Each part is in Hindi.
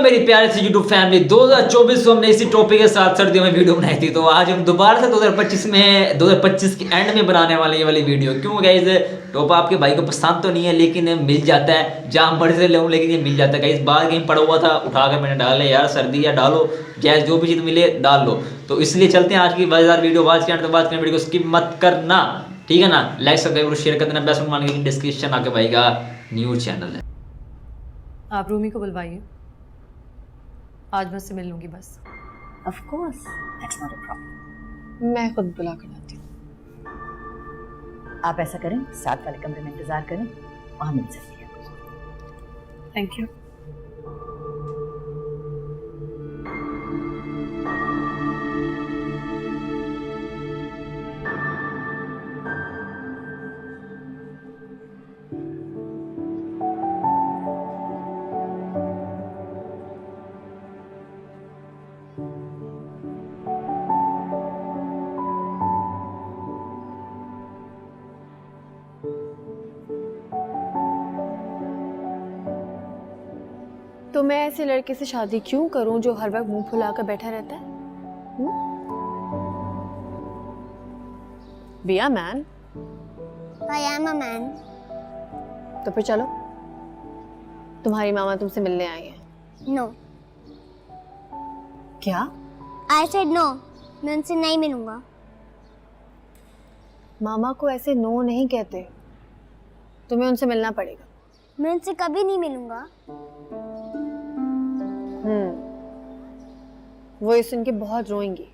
मेरी प्यारी सी YouTube फैमिली, 2024 को हमने इसी टॉपिक के साथ सर्दियों में वीडियो बनाई थी, तो आज हम दोबारा से 2025 के एंड में बनाने वाले ये वाली वीडियो। क्यों गाइस, टॉप आपके भाई को पसंद तो नहीं है लेकिन मिल जाता है, जहाँ मर्जी से ले लेकिन ये मिल जाता है गाइस। बाहर कहीं पड़ा हुआ था, उठाकर मैंने डाले, यार सर्दी है डालो, गैस जो भी चीज़ मिले डाल लो। तो इसलिए चलते हैं आज की मजेदार वीडियो। आज के एंड तक बात करें, वीडियो को स्किप मत करना, ठीक है ना। लाइक सब्सक्राइब शेयर कर देना। बेस्ट मान के डिस्क्रिप्शन आपके भाई का न्यूज़ चैनल है। आप रूमी को बुलवाइए, आज मैं उससे मिल लूंगी बस। Of course, that's not a problem. मैं खुद बुला कर लाती हूँ। आप ऐसा करें, साथ वाले कमरे में इंतजार करें, वहां मिल सकती है। Thank you. तो मैं ऐसे लड़के से शादी क्यों करूं जो हर वक्त मुंह फुलाकर बैठा रहता है? Be a man. I am a man. तो फिर चलो, तुम्हारी मामा तुमसे मिलने आई है। No. क्या? I said no. मैं उनसे नहीं मिलूंगा। मामा को ऐसे नो नहीं कहते, तुम्हें उनसे मिलना पड़ेगा। मैं उनसे कभी नहीं मिलूंगा। वो ये सुन के बहुत रोएंगी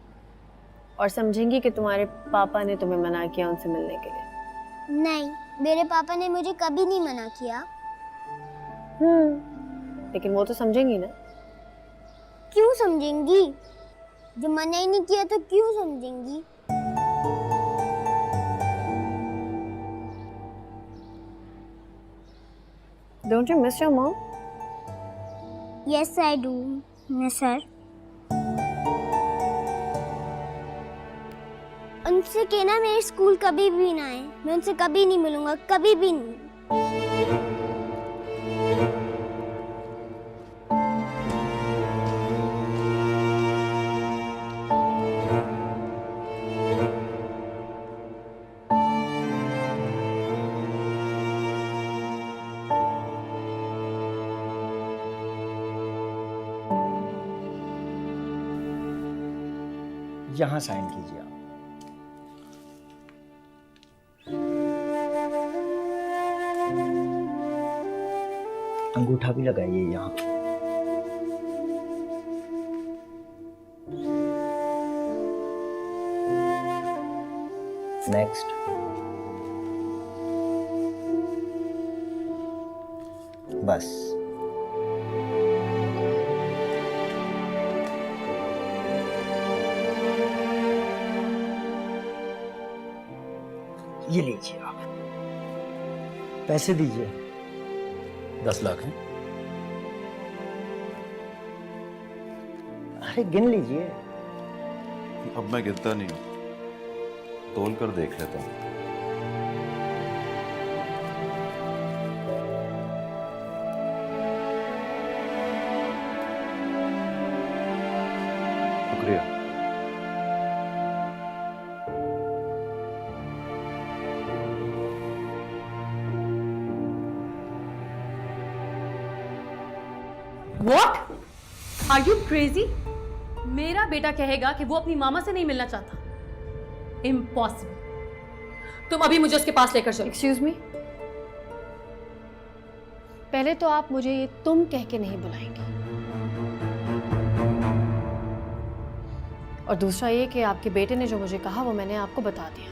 और समझेंगी कि तुम्हारे पापा ने तुम्हें मना किया उनसे मिलने के लिए। नहीं, मेरे पापा ने मुझे कभी नहीं मना किया। लेकिन वो तो समझेंगी ना। क्यों समझेंगी? जो मना ही नहीं किया तो क्यों समझेंगी? Don't you miss your mom? Yes, I do, miss her. उनसे कहना मेरे स्कूल कभी भी ना आए। मैं उनसे कभी नहीं मिलूंगा, कभी भी नहीं। यहाँ साइन कीजिए आप। अंगूठा भी लगाइए यहाँ। नेक्स्ट। बस। ये लीजिए आप, पैसे दीजिए। 10 लाख हैं। अरे गिन लीजिए। अब मैं गिनता नहीं हूं, तोल कर देख लेता हूं। शुक्रिया। What? Are you crazy? मेरा बेटा कहेगा कि वो अपनी मामा से नहीं मिलना चाहता। Impossible. तुम अभी मुझे उसके पास लेकर चलो। Excuse me? पहले तो आप मुझे ये तुम कह के नहीं बुलाएंगे, और दूसरा ये कि आपके बेटे ने जो मुझे कहा वो मैंने आपको बता दिया।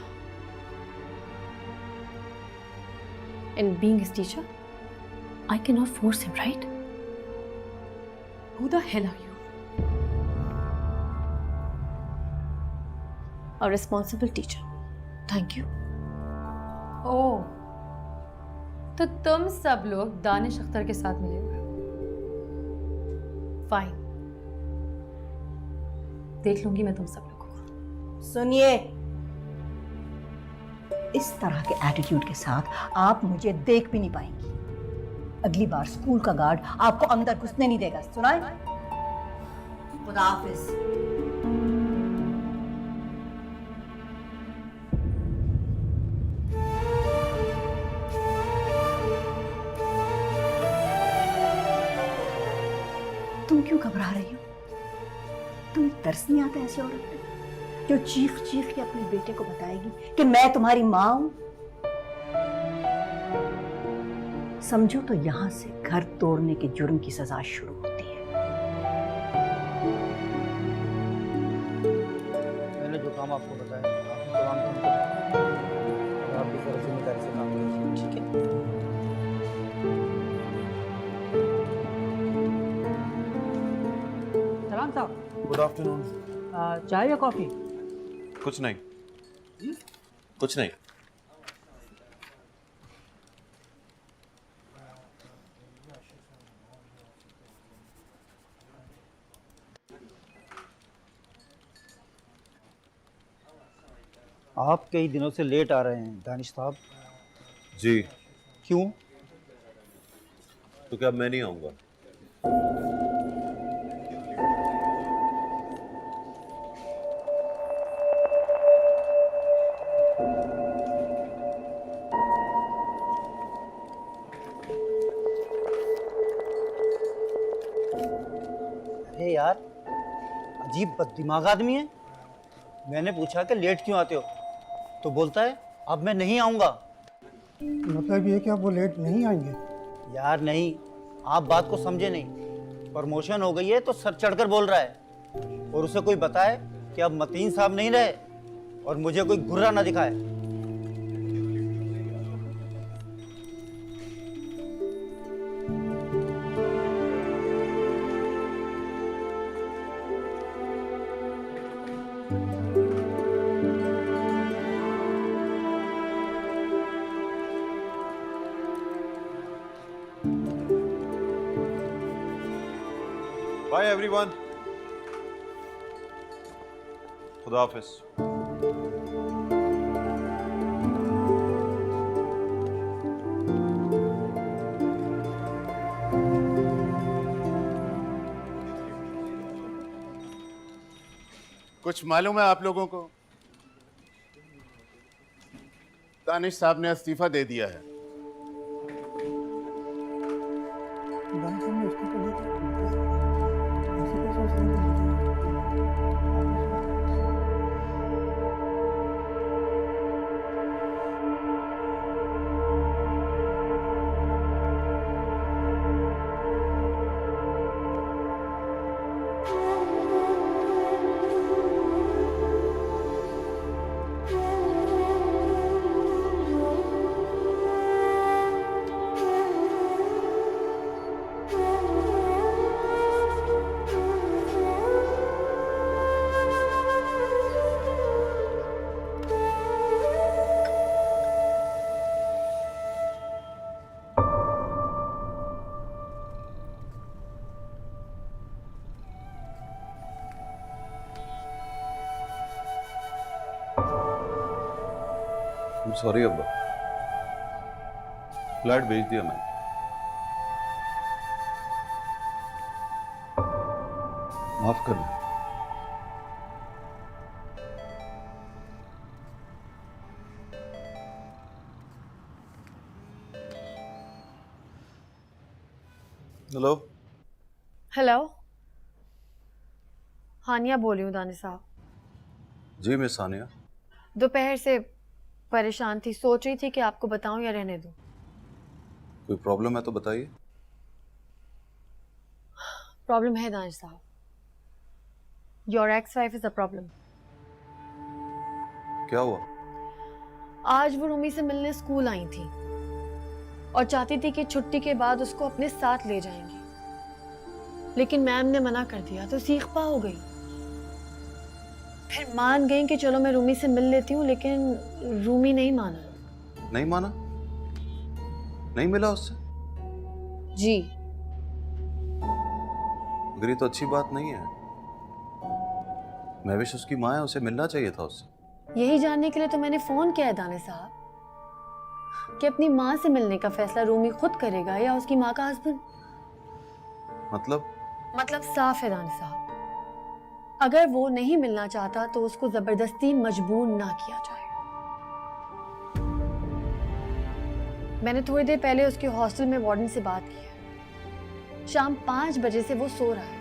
And being his teacher, I cannot force him, right? Who the hell are you? A responsible teacher. Thank you. ओह, तो तुम सब लोग दानिश अख्तर के साथ मिले हुए। फाइन, देख लूंगी मैं तुम सब लोगों को। सुनिए, इस तरह के एटीट्यूड के साथ आप मुझे देख भी नहीं पाएंगी। अगली बार स्कूल का गार्ड आपको अंदर घुसने नहीं देगा, सुना है? खुदा हाफिज। तुम क्यों घबरा रही हो? तुम्हें तरस नहीं आता ऐसी औरत पे जो चीख चीख के अपने बेटे को बताएगी कि मैं तुम्हारी माँ हूं? समझो तो यहां से घर तोड़ने के जुर्म की सजा शुरू होती है। मैंने जो काम आपको बताया आपने तमाम काम किया और आप भी फर्ज जिम्मेदारी से काम कीजिए, ठीक है? सलाम साहब, गुड आफ्टरनून। चाय या कॉफी? कुछ नहीं, कुछ नहीं। आप कई दिनों से लेट आ रहे हैं दानिश साहब, जी, क्यों? तो क्या मैं नहीं आऊंगा? अरे यार, अजीब बददिमाग आदमी है। मैंने पूछा कि लेट क्यों आते हो, तो बोलता है अब मैं नहीं आऊँगा। मतलब ये कि अब वो लेट नहीं आएंगे? यार नहीं, आप बात को समझे नहीं। प्रमोशन हो गई है तो सर चढ़कर बोल रहा है, और उसे कोई बताए कि अब मतीन साहब नहीं रहे और मुझे कोई गुर्रा ना दिखाए। बाय एवरीवन, खुदा हाफिज। कुछ मालूम है आप लोगों को? दानिश साहब ने इस्तीफा दे दिया है। दानिश साहब ने इस्तीफा दे दिया? ऐसे कैसे इस्तीफा दे दिया? सॉरी अब्बा, फ्लैट भेज दिया मैंने। माफ कर दो। हेलो। हेलो, हानिया बोल रही हूँ दानिश साहब। जी मिस सानिया। दोपहर से परेशान थी, सोच रही थी कि आपको बताऊं या रहने दूं। कोई प्रॉब्लम है तो बताइए। प्रॉब्लम है दानिश साहब, your ex wife is a problem. क्या हुआ? आज वो रूमी से मिलने स्कूल आई थी और चाहती थी कि छुट्टी के बाद उसको अपने साथ ले जाएंगी, लेकिन मैम ने मना कर दिया तो सीखपा हो गई। फिर मान गई कि चलो मैं रूमी से मिल लेती हूँ, लेकिन रूमी नहीं माना। नहीं माना? नहीं मिला उससे? जी। मगर ये तो अच्छी बात नहीं है। महविश उसकी माँ है, उसे मिलना चाहिए था उससे। यही जानने के लिए तो मैंने फोन किया है दानिश साहब कि अपनी माँ से मिलने का फैसला रूमी खुद करेगा या उसकी माँ का हस्बैंड। मतलब साफ है दानिश साहब, अगर वो नहीं मिलना चाहता तो उसको जबरदस्ती मजबूर ना किया जाए। मैंने थोड़ी देर पहले उसके हॉस्टल में वार्डन से बात की है। शाम 5 बजे से वो सो रहा है।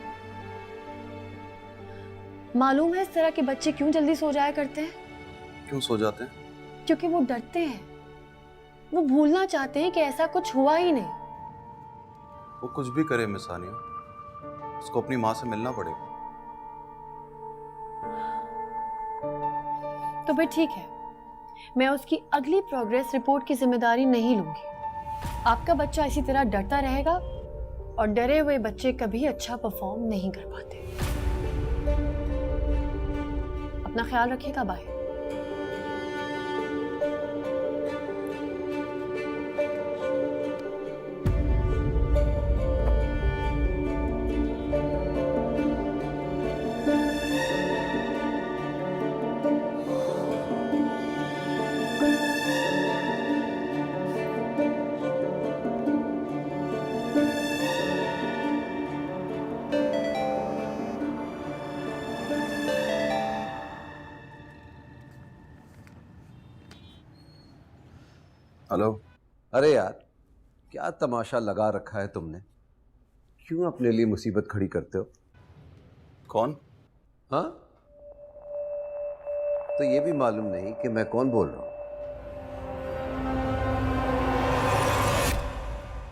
मालूम है इस तरह के बच्चे क्यों जल्दी सो जाया करते हैं? क्यों सो जाते हैं? क्योंकि वो डरते हैं। वो भूलना चाहते हैं कि ऐसा कुछ हुआ ही नहीं। वो कुछ भी करे मिस सानिया, उसको अपनी माँ से मिलना पड़ेगा। तो फिर ठीक है, मैं उसकी अगली प्रोग्रेस रिपोर्ट की जिम्मेदारी नहीं लूंगी। आपका बच्चा इसी तरह डरता रहेगा और डरे हुए बच्चे कभी अच्छा परफॉर्म नहीं कर पाते। अपना ख्याल रखिएगा। बाय। हेलो। अरे यार, क्या तमाशा लगा रखा है तुमने? क्यों अपने लिए मुसीबत खड़ी करते हो? कौन? हाँ, तो ये भी मालूम नहीं कि मैं कौन बोल रहा हूं?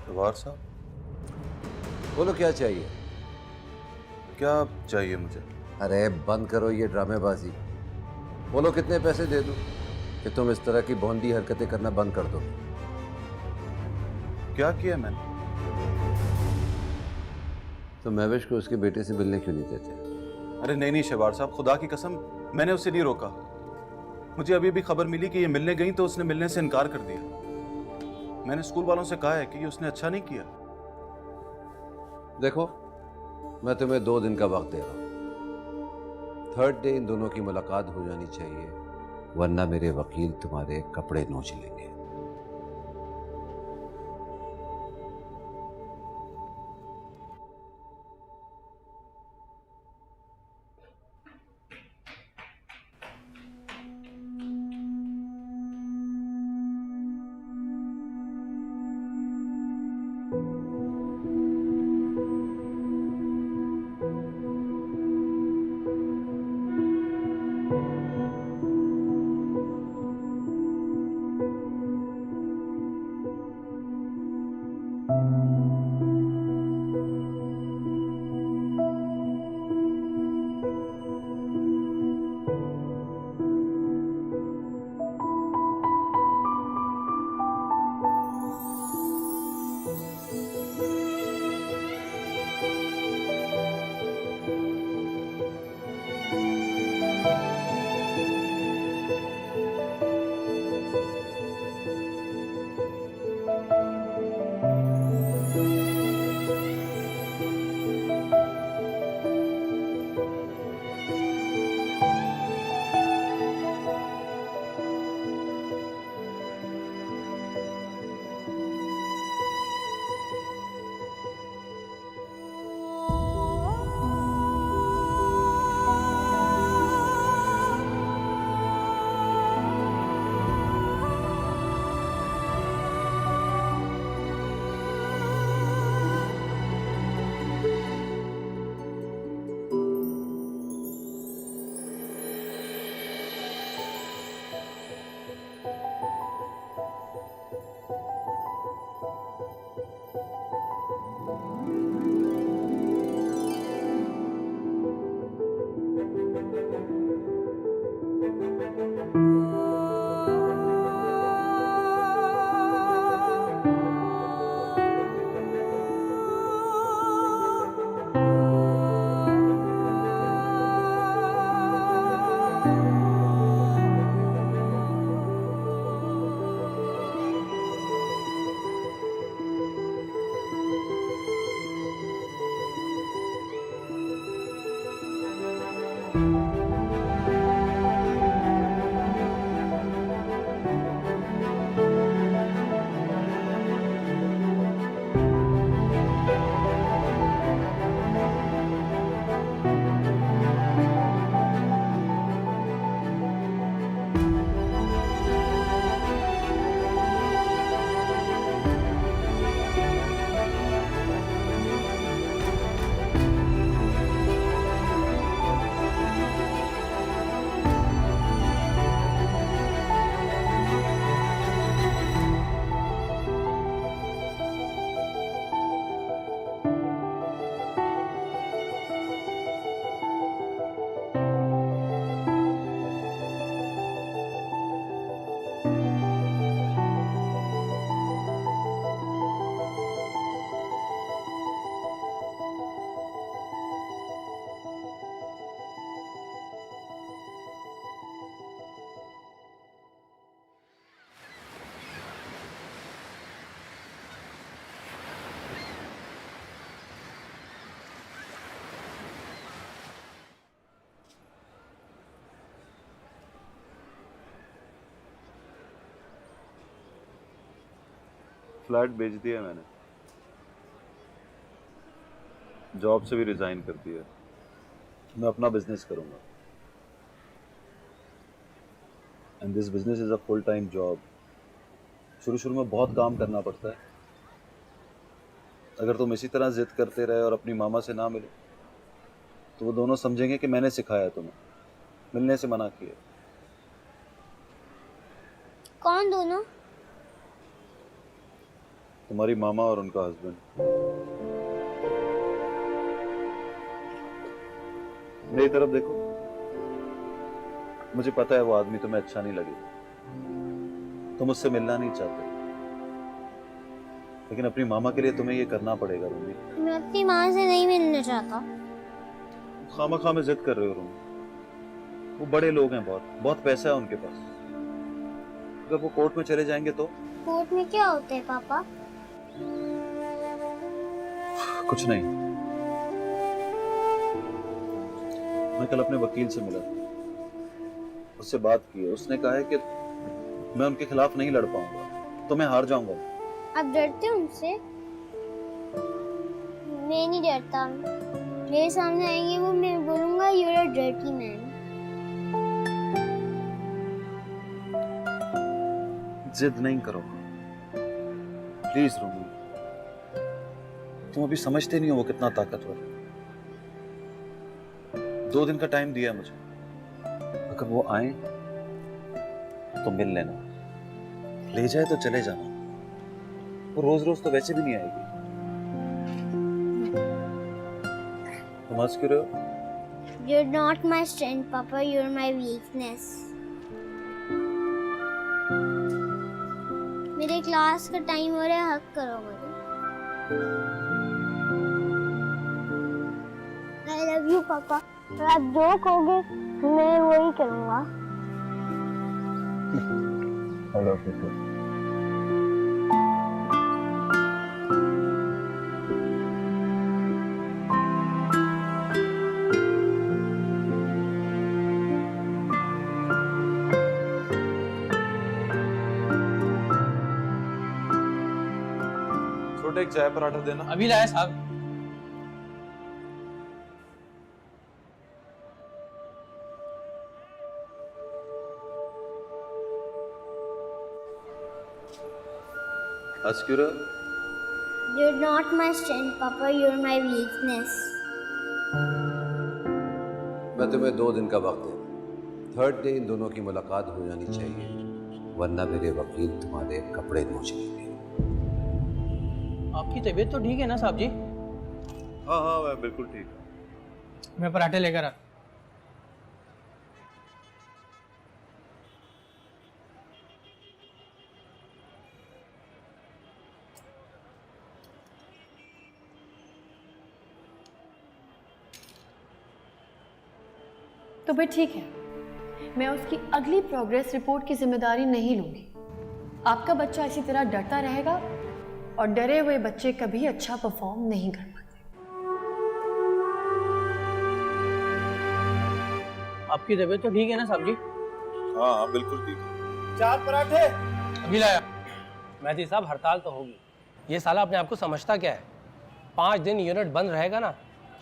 जवाहर साहब। बोलो, क्या चाहिए? क्या चाहिए मुझे? अरे बंद करो ये ड्रामेबाजी। बोलो कितने पैसे दे दूं कि तुम इस तरह की भोंदी हरकतें करना बंद कर दो। क्या किया मैंने? तो महविश को उसके बेटे से मिलने क्यों नहीं देते? अरे नहीं नहीं शहबार साहब, खुदा की कसम मैंने उसे नहीं रोका। मुझे अभी भी खबर मिली कि ये मिलने गई तो उसने मिलने से इनकार कर दिया। मैंने स्कूल वालों से कहा है कि ये उसने अच्छा नहीं किया। देखो, मैं तुम्हें 2 दिन का वक्त दे रहा हूं। 3rd डे इन दोनों की मुलाकात हो जानी चाहिए, वरना मेरे वकील तुम्हारे कपड़े नोच लेंगे। फ्लैट बेच दिया मैंने, जॉब से भी रिजाइन कर दिया। मैं अपना बिजनेस करूंगा। And this business is a full time job. शुरू में बहुत काम करना पड़ता है। अगर तुम इसी तरह जिद करते रहे और अपनी मामा से ना मिले तो वो दोनों समझेंगे कि मैंने सिखाया तुम्हें, मिलने से मना किया। कौन दोनों? तुम्हारी मामा और उनका हस्बैंड। मेरी तरफ देखो, मुझे पता है वो आदमी तुम्हें अच्छा नहीं लगे, तुम उससे मिलना नहीं चाहते, लेकिन अपनी मामा के लिए तुम्हें ये करना पड़ेगा रूमी। मैं अपनी माँ से नहीं मिलना चाहता। खामा में जिद कर रहे हो रूमी। वो बड़े लोग हैं, बहुत पैसा है उनके पास। अगर वो कोर्ट में चले जाएंगे तो? कोर्ट में क्या होता है पापा? कुछ नहीं। मैं कल अपने वकील से मिला, उससे बात की है। उसने कहा है कि मैं उनके खिलाफ नहीं लड़ पाऊंगा, तो मैं हार जाऊंगा। आप डरते हो उनसे? मैं नहीं डरता। मेरे सामने आएंगे वो, मैं बोलूंगा you are a dirty man. जिद नहीं करो प्लीज रूमी। तुम अभी समझते नहीं हो वो कितना ताकतवर है। 2 दिन का टाइम दिया मुझे। अगर वो आए तो मिल लेना, ले जाए तो चले जाना। वो रोज तो वैसे भी नहीं आएगी। तुम हंस क्यों रहे हो? You're not my strength, Papa. You're my weakness. मेरे क्लास का टाइम हो रहा है, हक करो मुझे। I love you, Papa. और आप जो कहोगे मैं वही करूँगा। I love you too. छोटे एक चाय पराठा देना। अभी लाया साहब। हंस क्यों रहे हो? You're not my strength, Papa. You're my weakness. मैं तुम्हें 2 दिन का वक्त दे रहा हूँ। 3rd डे इन दोनों की मुलाकात हो जानी चाहिए, वरना मेरे वकील तुम्हारे कपड़े नोच लेंगे। आपकी तबीयत तो ठीक है ना साहब जी? हाँ मैं बिल्कुल ठीक हूँ। मैं पराठे लेकर आ। तो भाई ठीक है, मैं उसकी अगली प्रोग्रेस रिपोर्ट की जिम्मेदारी नहीं लूंगी। आपका बच्चा इसी तरह डरता रहेगा और डरे हुए बच्चे कभी अच्छा परफॉर्म नहीं कर पाते। आपकी तबीयत तो ठीक है ना साहब जी? हाँ बिल्कुल ठीक है। 4 पराठे अभी लाया। मेहदी साहब, हड़ताल तो होगी। ये साला अपने आप को समझता क्या है? 5 दिन यूनिट बंद रहेगा ना,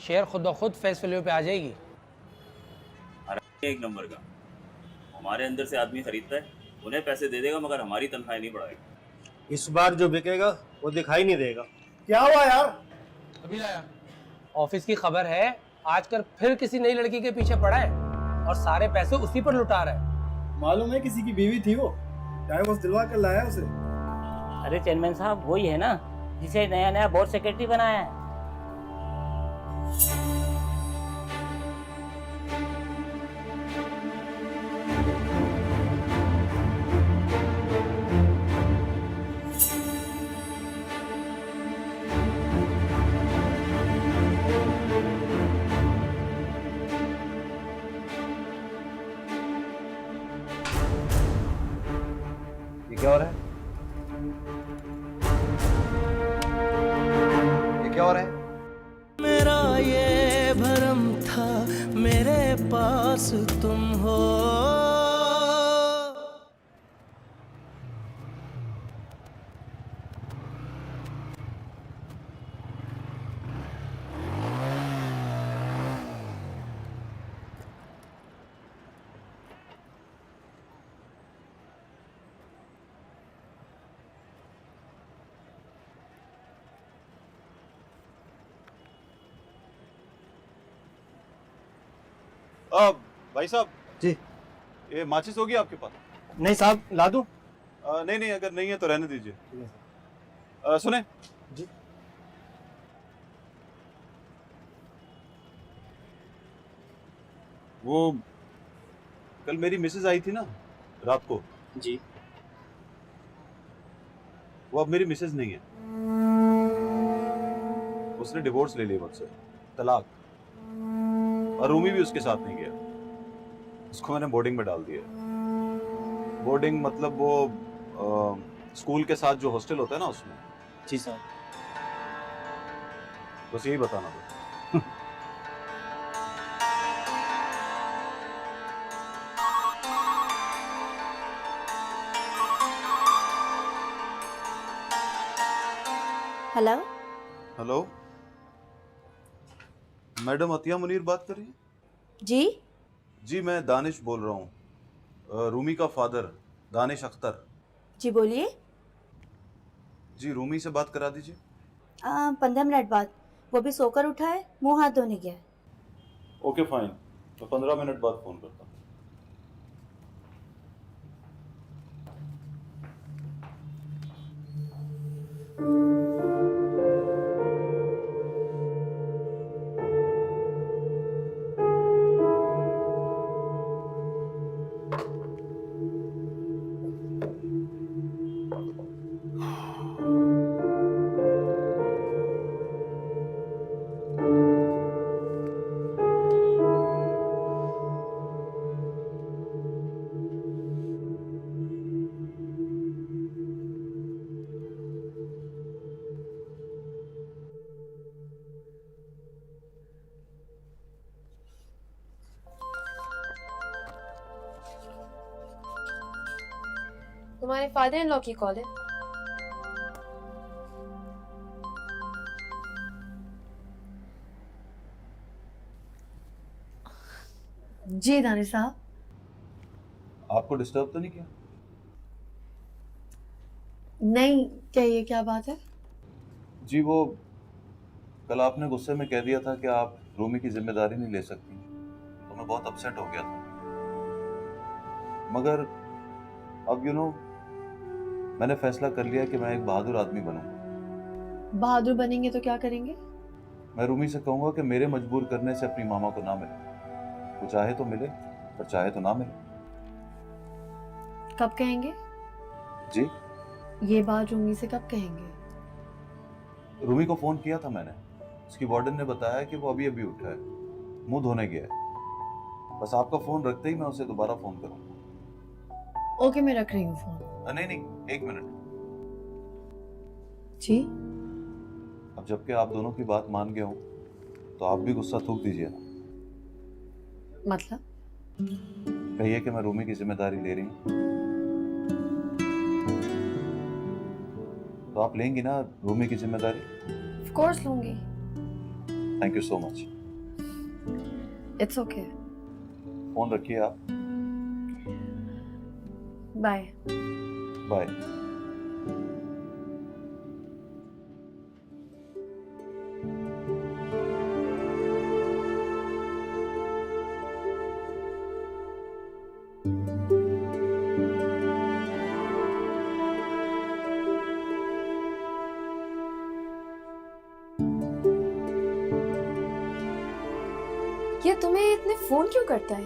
शेयर खुद ब खुद फेस वैल्यू पे आ जाएगी। एक नंबर का हमारे अंदर से आदमी खरीदता है, उन्हें पैसे दे देगा मगर हमारी तनख्वाह नहीं बढ़ाएगा। इस बार जो बिकेगा वो दिखाई नहीं देगा। क्या हुआ यार? अभी लाया। ऑफिस की खबर है, आजकल फिर किसी नई लड़की के पीछे पड़ा है और सारे पैसे उसी पर लुटा रहा है। मालूम है किसी की बीवी थी वो, डाइवोर्स दिलवा कर लाया उसे। अरे चेयरमैन साहब वही है ना जिसे नया नया बोर्ड सेक्रेटरी बनाया है। क्या हो रहा है? ये क्या हो रहा है? मेरा ये भरम था मेरे पास तुम हो। भाई साहब जी। ये माचिस होगी आपके पास? नहीं साहब, ला दूं? नहीं नहीं, अगर नहीं है तो रहने दीजिए। सुने जी। वो कल मेरी मिसेज आई थी ना रात को जी। वो अब मेरी मिसेज नहीं है, उसने डिवोर्स ले लिया मुझसे, तलाक। और रूमी भी उसके साथ नहीं गया, उसको मैंने बोर्डिंग में डाल दिया। बोर्डिंग मतलब वो स्कूल के साथ जो हॉस्टल होता है ना उसमें। जी साहब। बस यही बताना था। Hello. Hello madam, Atiya Munir बात कर रही हैं? जी जी मैं दानिश बोल रहा हूँ, रूमी का फादर दानिश अख्तर। जी बोलिए। जी रूमी से बात करा दीजिए। 15 मिनट बाद, वो भी सोकर उठा है, मुंह हाथ धोने गया है। ओके फाइन, मैं 15 मिनट बाद फोन करता हूँ। तुम्हारे फादर इन लॉ की कॉल है। जी दानिश साहब। आपको डिस्टर्ब तो नहीं किया? नहीं, कहिए क्या बात है? जी वो कल आपने गुस्से में कह दिया था कि आप रूमी की जिम्मेदारी नहीं ले सकती, तो मैं बहुत अपसेट हो गया था। मगर अब मैंने फैसला कर लिया कि मैं एक बहादुर आदमी बनूंगा। बहादुर बनेंगे तो क्या करेंगे? मैं रूमी से कहूंगा कि मेरे मजबूर करने से अपनी मामा को ना मिले, वो चाहे तो मिले और चाहे तो ना मिले। कब कहेंगे? जी ये बात रूमी से कब कहेंगे? रूमी को फोन किया था मैंने, उसकी वार्डन ने बताया कि वो अभी अभी उठा है, मुंह धोने गया है। बस आपका फोन रखते ही मैं उसे दोबारा फोन करूंगा। ओके, मैं रख रही हूँ फोन। नहीं नहीं, 1 मिनट। जी। अब जबकि आप दोनों की बात मान गया हूं, तो आप भी गुस्सा थूक दीजिए ना। मतलब? कहिए कि मैं रूमी की जिम्मेदारी ले रही हूँ, तो आप लेंगी ना रूमी की जिम्मेदारी? ऑफ कोर्स लूंगी। Thank you so much. It's okay. Phone रखिए आप। बाय। बाय। ये तुम्हें इतने फोन क्यों करता है?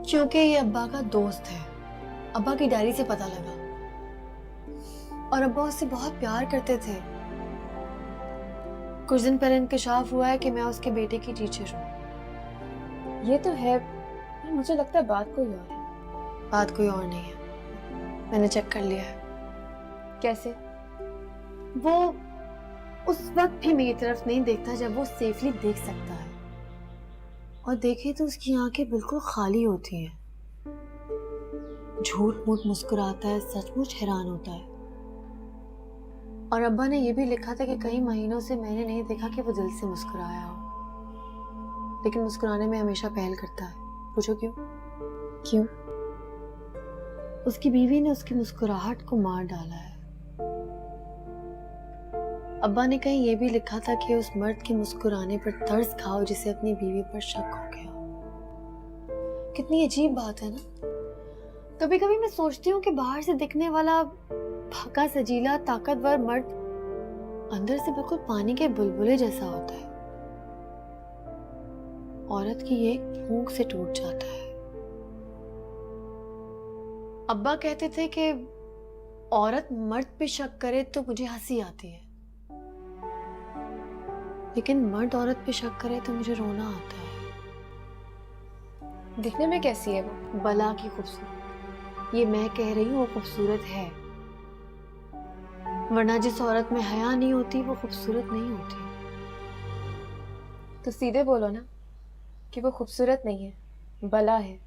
क्योंकि ये अब्बा का दोस्त है। अब्बा की डायरी से पता लगा, और अब्बा उससे बहुत प्यार करते थे। कुछ दिन पहले इंकशाफ हुआ है कि मैं उसके बेटे की टीचर हूँ। ये तो है, पर मुझे लगता है बात कोई और है। बात कोई और नहीं है, मैंने चेक कर लिया है। कैसे? वो उस वक्त भी मेरी तरफ नहीं देखता जब वो सेफली देख सकता है, और देखे तो उसकी आंखें बिल्कुल खाली होती हैं। झूठ मूठ मुस्कुराता है, सचमुच हैरान होता है। और अब्बा ने यह भी लिखा था कि कई महीनों से मैंने नहीं देखा कि वो दिल से मुस्कुराया हो, लेकिन मुस्कुराने में हमेशा पहल करता है। पूछो क्यों? क्यों? उसकी बीवी ने उसकी मुस्कुराहट को मार डाला है। अब्बा ने कहीं ये भी लिखा था कि उस मर्द के मुस्कुराने पर तरस खाओ जिसे अपनी बीवी पर शक हो गया। कितनी अजीब बात है ना। कभी कभी मैं सोचती हूँ कि बाहर से दिखने वाला भागा सजीला ताकतवर मर्द अंदर से बिल्कुल पानी के बुलबुले जैसा होता है। औरत की एक फूंक से टूट जाता है। अब्बा कहते थे कि औरत मर्द पे शक करे तो मुझे हंसी आती है, लेकिन मर्द औरत पे शक करे तो मुझे रोना आता है। दिखने में कैसी है वो? बला की खूबसूरत। ये मैं कह रही हूँ वो खूबसूरत है, वरना जिस औरत में हया नहीं होती वो खूबसूरत नहीं होती। तो सीधे बोलो ना कि वो खूबसूरत नहीं है, बला है।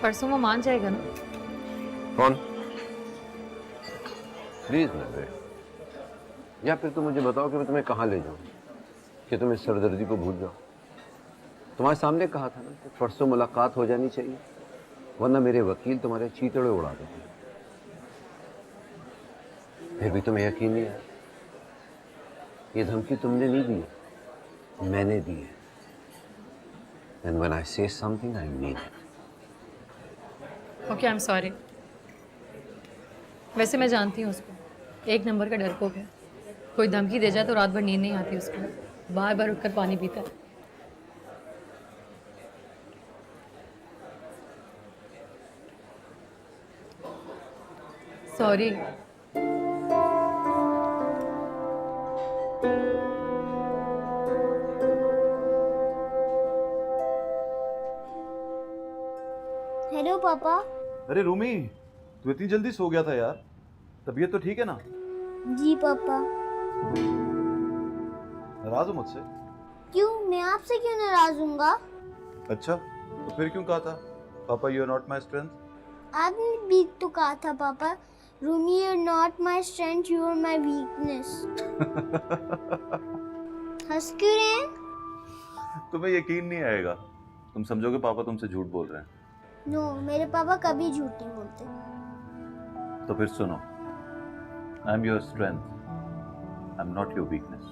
परसों वो मान जाएगा ना? कौन? प्लीज नजरे, या फिर तुम मुझे बताओ कि मैं तुम्हें कहाँ ले जाऊँ कि तुम इस सरदर्दी को भूल जाओ। तुम्हारे सामने कहा था ना कि परसों मुलाकात हो जानी चाहिए, वरना मेरे वकील तुम्हारे चीतड़े उड़ा देते। फिर भी तुम्हें यकीन नहीं आया। ये धमकी तुमने नहीं दी है, मैंने दी है। And when I say something, I mean it. Okay, I am sorry. वैसे मैं जानती हूँ उसको, एक नंबर का डरपोक है। कोई धमकी दे जाए तो रात भर नींद नहीं आती उसको, बार बार उठकर पानी पीता है। सॉरी। हेलो पापा। अरे रूमी, तू इतनी जल्दी सो गया था यार? तबीयत तो ठीक है ना? जी पापा। नाराज हो मुझसे? क्यों, मैं आपसे क्यों नाराज हूँगा? अच्छा, तो फिर क्यों कहा था पापा you are not my strength? आपने भी तो कहा था पापा, Rumi you are not my strength, you are my weakness. हंस क्यों रहे हैं? तुम्हें यकीन नहीं आएगा, तुम समझोगे पापा तुमसे झूठ बोल रहे हैं। नो, मेरे पापा कभी झूठ नहीं बोलते। तो फिर सुनो, I am your strength, I am not your weakness.